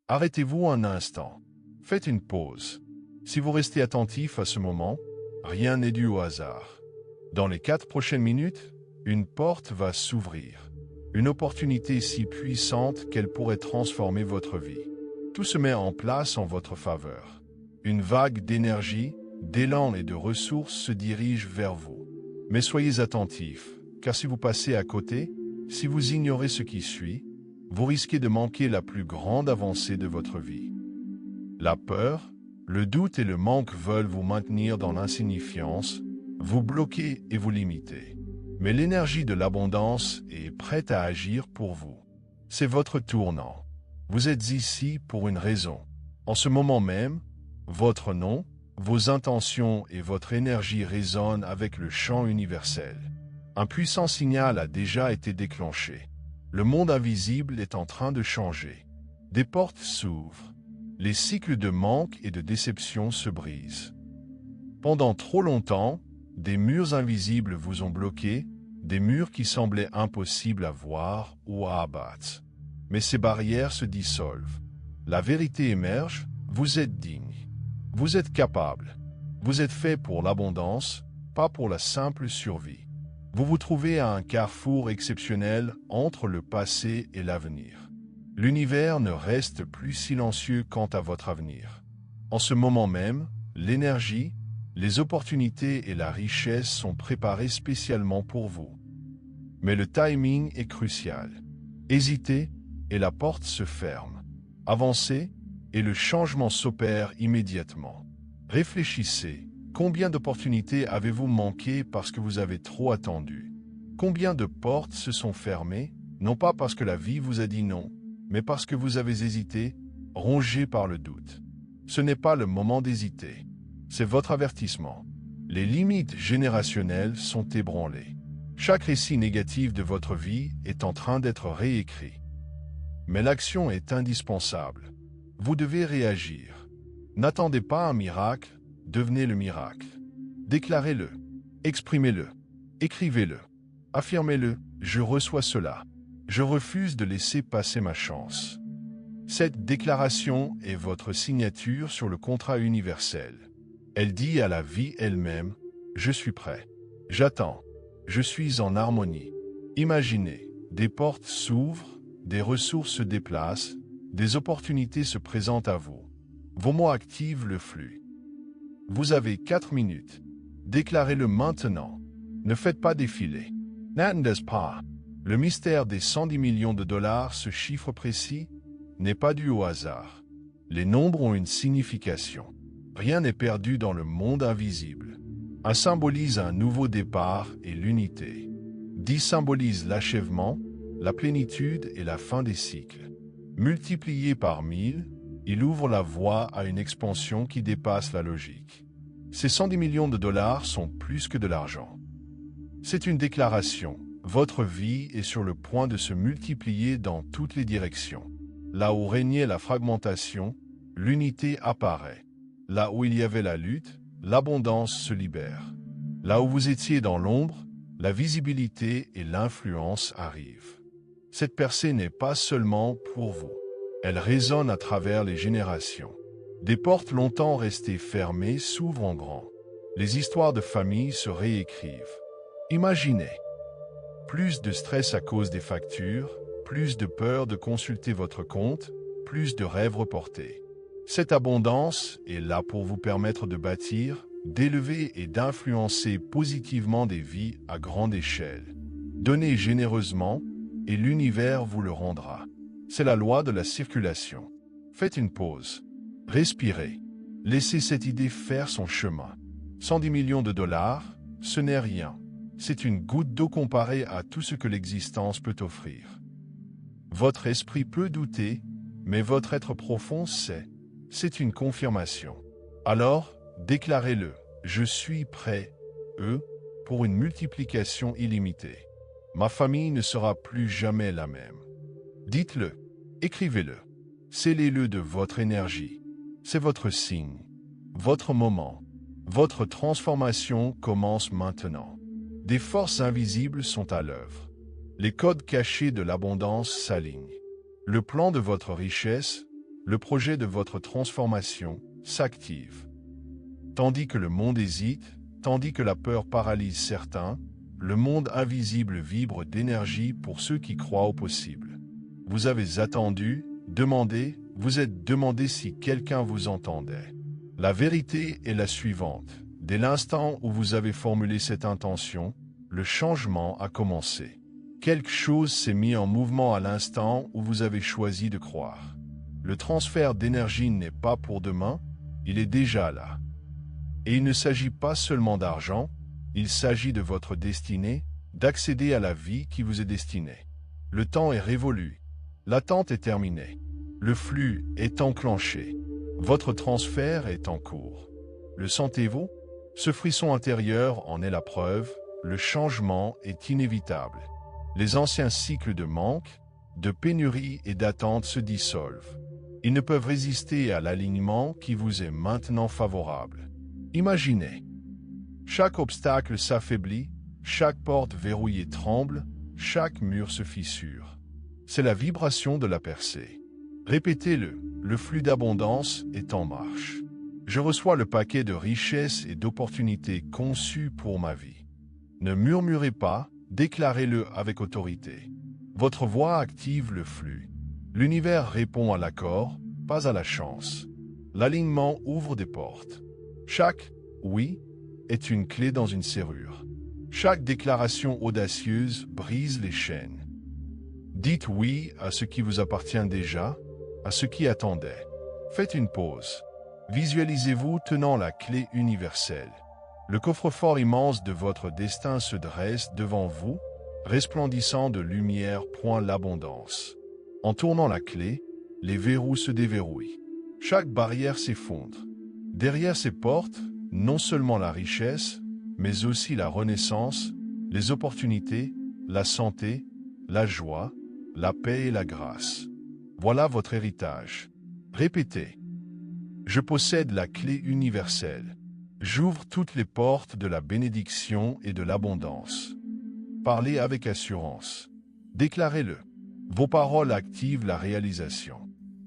Arrêtez-vous un instant. Faites une pause. Si vous restez attentif à ce moment, rien n'est dû au hasard. Dans les 4 prochaines minutes, une porte va s'ouvrir. Une opportunité si puissante qu'elle pourrait transformer votre vie. Tout se met en place en votre faveur. Une vague d'énergie, d'élan et de ressources se dirige vers vous. Mais soyez attentifs, car si vous passez à côté, si vous ignorez ce qui suit, vous risquez de manquer la plus grande avancée de votre vie. La peur, le doute et le manque veulent vous maintenir dans l'insignifiance, vous bloquer et vous limiter. Mais l'énergie de l'abondance est prête à agir pour vous. C'est votre tournant. Vous êtes ici pour une raison. En ce moment même, votre nom, vos intentions et votre énergie résonnent avec le chant universel. Un puissant signal a déjà été déclenché. Le monde invisible est en train de changer. Des portes s'ouvrent. Les cycles de manque et de déception se brisent. Pendant trop longtemps, des murs invisibles vous ont bloqué, des murs qui semblaient impossibles à voir ou à abattre. Mais ces barrières se dissolvent. La vérité émerge, vous êtes digne. Vous êtes capable. Vous êtes fait pour l'abondance, pas pour la simple survie. Vous vous trouvez à un carrefour exceptionnel entre le passé et l'avenir. L'univers ne reste plus silencieux quant à votre avenir. En ce moment même, l'énergie, les opportunités et la richesse sont préparées spécialement pour vous. Mais le timing est crucial. Hésitez et la porte se ferme. Avancez et le changement s'opère immédiatement. Réfléchissez. Combien d'opportunités avez-vous manqué parce que vous avez trop attendu? Combien de portes se sont fermées, non pas parce que la vie vous a dit non, mais parce que vous avez hésité, rongé par le doute. Ce n'est pas le moment d'hésiter. C'est votre avertissement. Les limites générationnelles sont ébranlées. Chaque récit négatif de votre vie est en train d'être réécrit. Mais l'action est indispensable. Vous devez réagir. N'attendez pas un miracle, devenez le miracle. Déclarez-le, exprimez-le, écrivez-le, affirmez-le, je reçois cela. Je refuse de laisser passer ma chance. Cette déclaration est votre signature sur le contrat universel. Elle dit à la vie elle-même, je suis prêt. J'attends. Je suis en harmonie. Imaginez, des portes s'ouvrent, des ressources se déplacent, des opportunités se présentent à vous. Vos mots activent le flux. Vous avez 4 minutes. Déclarez-le maintenant. Ne faites pas défiler. N'attendez pas. Le mystère des 110 millions de dollars, ce chiffre précis, n'est pas dû au hasard. Les nombres ont une signification. Rien n'est perdu dans le monde invisible. 1 symbolise un nouveau départ et l'unité. 10 symbolise l'achèvement, la plénitude et la fin des cycles. Multiplié par 1000, il ouvre la voie à une expansion qui dépasse la logique. Ces 110 millions de dollars sont plus que de l'argent. C'est une déclaration. Votre vie est sur le point de se multiplier dans toutes les directions. Là où régnait la fragmentation, l'unité apparaît. Là où il y avait la lutte, l'abondance se libère. Là où vous étiez dans l'ombre, la visibilité et l'influence arrivent. Cette percée n'est pas seulement pour vous. Elle résonne à travers les générations. Des portes longtemps restées fermées s'ouvrent en grand. Les histoires de famille se réécrivent. Imaginez. Plus de stress à cause des factures, plus de peur de consulter votre compte, plus de rêves reportés. Cette abondance est là pour vous permettre de bâtir, d'élever et d'influencer positivement des vies à grande échelle. Donnez généreusement et l'univers vous le rendra. C'est la loi de la circulation. Faites une pause. Respirez. Laissez cette idée faire son chemin. 110 millions de dollars, ce n'est rien. C'est une goutte d'eau comparée à tout ce que l'existence peut offrir. Votre esprit peut douter, mais votre être profond sait. C'est une confirmation. Alors, déclarez-le. Je suis prêt, pour une multiplication illimitée. Ma famille ne sera plus jamais la même. Dites-le, écrivez-le. Scellez-le de votre énergie. C'est votre signe, votre moment. Votre transformation commence maintenant. Des forces invisibles sont à l'œuvre. Les codes cachés de l'abondance s'alignent. Le plan de votre richesse, le projet de votre transformation s'active. Tandis que le monde hésite, tandis que la peur paralyse certains, le monde invisible vibre d'énergie pour ceux qui croient au possible. Vous avez attendu, demandé, vous êtes demandé si quelqu'un vous entendait. La vérité est la suivante. Dès l'instant où vous avez formulé cette intention, le changement a commencé. Quelque chose s'est mis en mouvement à l'instant où vous avez choisi de croire. Le transfert d'énergie n'est pas pour demain, il est déjà là. Et il ne s'agit pas seulement d'argent, il s'agit de votre destinée, d'accéder à la vie qui vous est destinée. Le temps est révolu. L'attente est terminée. Le flux est enclenché. Votre transfert est en cours. Le sentez-vous? Ce frisson intérieur en est la preuve. Le changement est inévitable. Les anciens cycles de manque, de pénurie et d'attente se dissolvent. Ils ne peuvent résister à l'alignement qui vous est maintenant favorable. Imaginez. Chaque obstacle s'affaiblit, chaque porte verrouillée tremble, chaque mur se fissure. C'est la vibration de la percée. Répétez-le, le flux d'abondance est en marche. Je reçois le paquet de richesses et d'opportunités conçues pour ma vie. Ne murmurez pas, déclarez-le avec autorité. Votre voix active le flux. L'univers répond à l'accord, pas à la chance. L'alignement ouvre des portes. Chaque « oui » est une clé dans une serrure. Chaque déclaration audacieuse brise les chaînes. Dites oui à ce qui vous appartient déjà, à ce qui attendait. Faites une pause. Visualisez-vous tenant la clé universelle. Le coffre-fort immense de votre destin se dresse devant vous, resplendissant de lumière point l'abondance. En tournant la clé, les verrous se déverrouillent. Chaque barrière s'effondre. Derrière ces portes, non seulement la richesse, mais aussi la renaissance, les opportunités, la santé, la joie, la paix et la grâce. Voilà votre héritage. Répétez. Je possède la clé universelle. J'ouvre toutes les portes de la bénédiction et de l'abondance. Parlez avec assurance. Déclarez-le. Vos paroles activent la réalisation.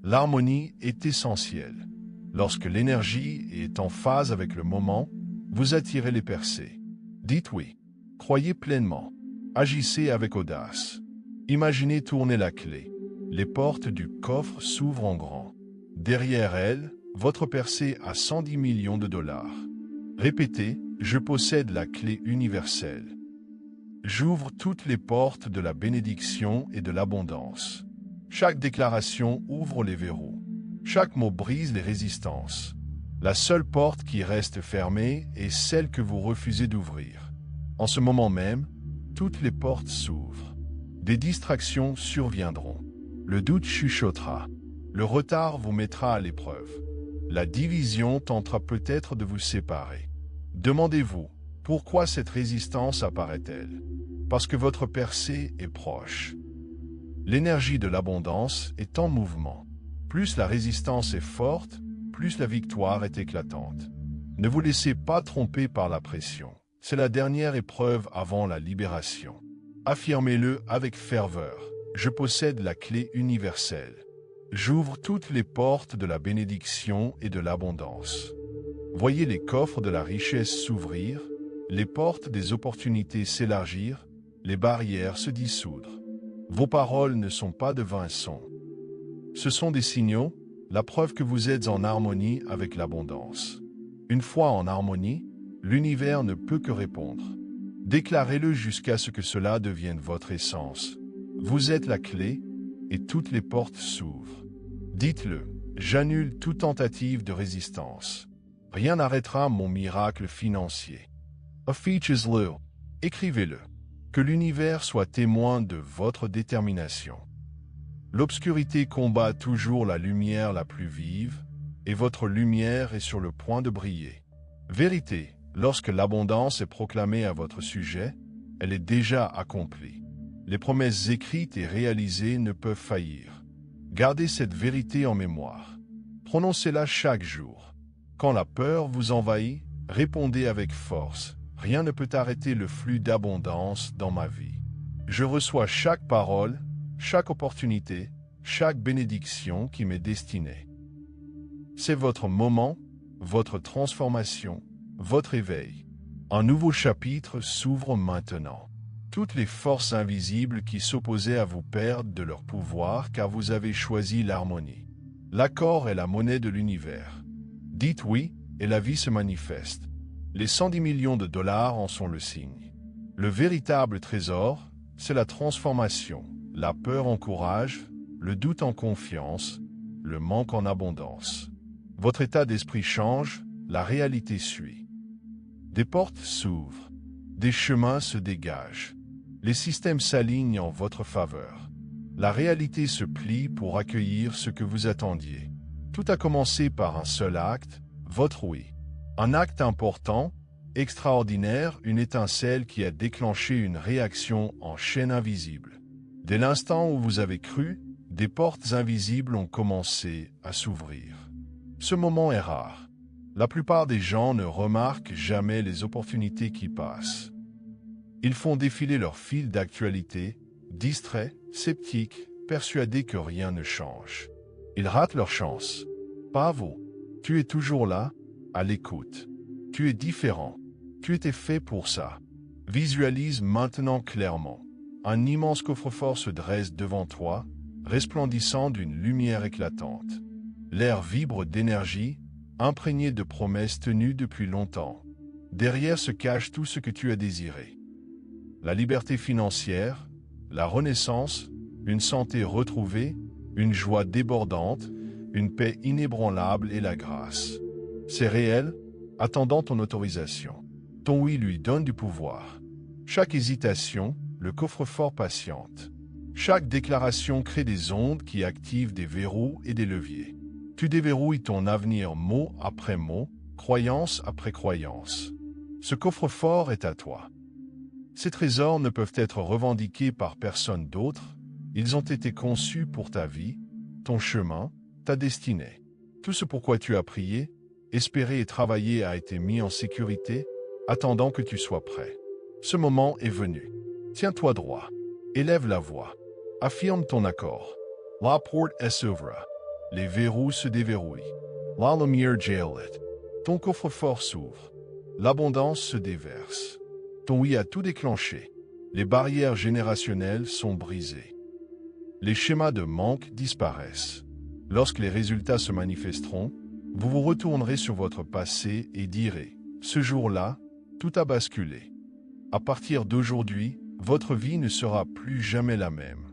L'harmonie est essentielle. Lorsque l'énergie est en phase avec le moment, vous attirez les percées. Dites oui. Croyez pleinement. Agissez avec audace. Imaginez tourner la clé. Les portes du coffre s'ouvrent en grand. Derrière elles, votre percée a 110 millions de dollars. Répétez, je possède la clé universelle. J'ouvre toutes les portes de la bénédiction et de l'abondance. Chaque déclaration ouvre les verrous. Chaque mot brise les résistances. La seule porte qui reste fermée est celle que vous refusez d'ouvrir. En ce moment même, toutes les portes s'ouvrent. Des distractions surviendront. Le doute chuchotera. Le retard vous mettra à l'épreuve. La division tentera peut-être de vous séparer. Demandez-vous, pourquoi cette résistance apparaît-elle? Parce que votre percée est proche. L'énergie de l'abondance est en mouvement. Plus la résistance est forte, plus la victoire est éclatante. Ne vous laissez pas tromper par la pression. C'est la dernière épreuve avant la libération. Affirmez-le avec ferveur. Je possède la clé universelle. J'ouvre toutes les portes de la bénédiction et de l'abondance. Voyez les coffres de la richesse s'ouvrir, les portes des opportunités s'élargir, les barrières se dissoudre. Vos paroles ne sont pas de vains sons. Ce sont des signaux, la preuve que vous êtes en harmonie avec l'abondance. Une fois en harmonie, l'univers ne peut que répondre. Déclarez-le jusqu'à ce que cela devienne votre essence. Vous êtes la clé et toutes les portes s'ouvrent. Dites-le, j'annule toute tentative de résistance. Rien n'arrêtera mon miracle financier. Affiches-le. Écrivez-le. Que l'univers soit témoin de votre détermination. L'obscurité combat toujours la lumière la plus vive, et votre lumière est sur le point de briller. Vérité, lorsque l'abondance est proclamée à votre sujet, elle est déjà accomplie. Les promesses écrites et réalisées ne peuvent faillir. Gardez cette vérité en mémoire. Prononcez-la chaque jour. Quand la peur vous envahit, répondez avec force. Rien ne peut arrêter le flux d'abondance dans ma vie. Je reçois chaque parole, chaque opportunité, chaque bénédiction qui m'est destinée. C'est votre moment, votre transformation, votre éveil. Un nouveau chapitre s'ouvre maintenant. Toutes les forces invisibles qui s'opposaient à vous perdent de leur pouvoir car vous avez choisi l'harmonie. L'accord est la monnaie de l'univers. Dites oui et la vie se manifeste. Les 110 millions de dollars en sont le signe. Le véritable trésor, c'est la transformation. La peur en courage, le doute en confiance, le manque en abondance. Votre état d'esprit change, la réalité suit. Des portes s'ouvrent, des chemins se dégagent. Les systèmes s'alignent en votre faveur. La réalité se plie pour accueillir ce que vous attendiez. Tout a commencé par un seul acte, votre oui. Un acte important, extraordinaire, une étincelle qui a déclenché une réaction en chaîne invisible. Dès l'instant où vous avez cru, des portes invisibles ont commencé à s'ouvrir. Ce moment est rare. La plupart des gens ne remarquent jamais les opportunités qui passent. Ils font défiler leur fil d'actualité, distraits, sceptiques, persuadés que rien ne change. Ils ratent leur chance. Pas vous. Tu es toujours là, à l'écoute. Tu es différent. Tu étais fait pour ça. Visualise maintenant clairement. Un immense coffre-fort se dresse devant toi, resplendissant d'une lumière éclatante. L'air vibre d'énergie, imprégné de promesses tenues depuis longtemps. Derrière se cache tout ce que tu as désiré. La liberté financière, la renaissance, une santé retrouvée, une joie débordante, une paix inébranlable et la grâce. C'est réel, attendant ton autorisation. Ton oui lui donne du pouvoir. Chaque hésitation, le coffre-fort patiente. Chaque déclaration crée des ondes qui activent des verrous et des leviers. Tu déverrouilles ton avenir mot après mot, croyance après croyance. Ce coffre-fort est à toi. Ces trésors ne peuvent être revendiqués par personne d'autre. Ils ont été conçus pour ta vie, ton chemin, ta destinée. Tout ce pourquoi tu as prié, espéré et travaillé a été mis en sécurité, attendant que tu sois prêt. Ce moment est venu. Tiens-toi droit. Élève la voix. Affirme ton accord. La porte s'ouvre. Les verrous se déverrouillent. La lumière jaillit. Ton coffre-fort s'ouvre. L'abondance se déverse. Ton oui a tout déclenché. Les barrières générationnelles sont brisées. Les schémas de manque disparaissent. Lorsque les résultats se manifesteront, vous vous retournerez sur votre passé et direz « Ce jour-là, tout a basculé. À partir d'aujourd'hui, votre vie ne sera plus jamais la même. »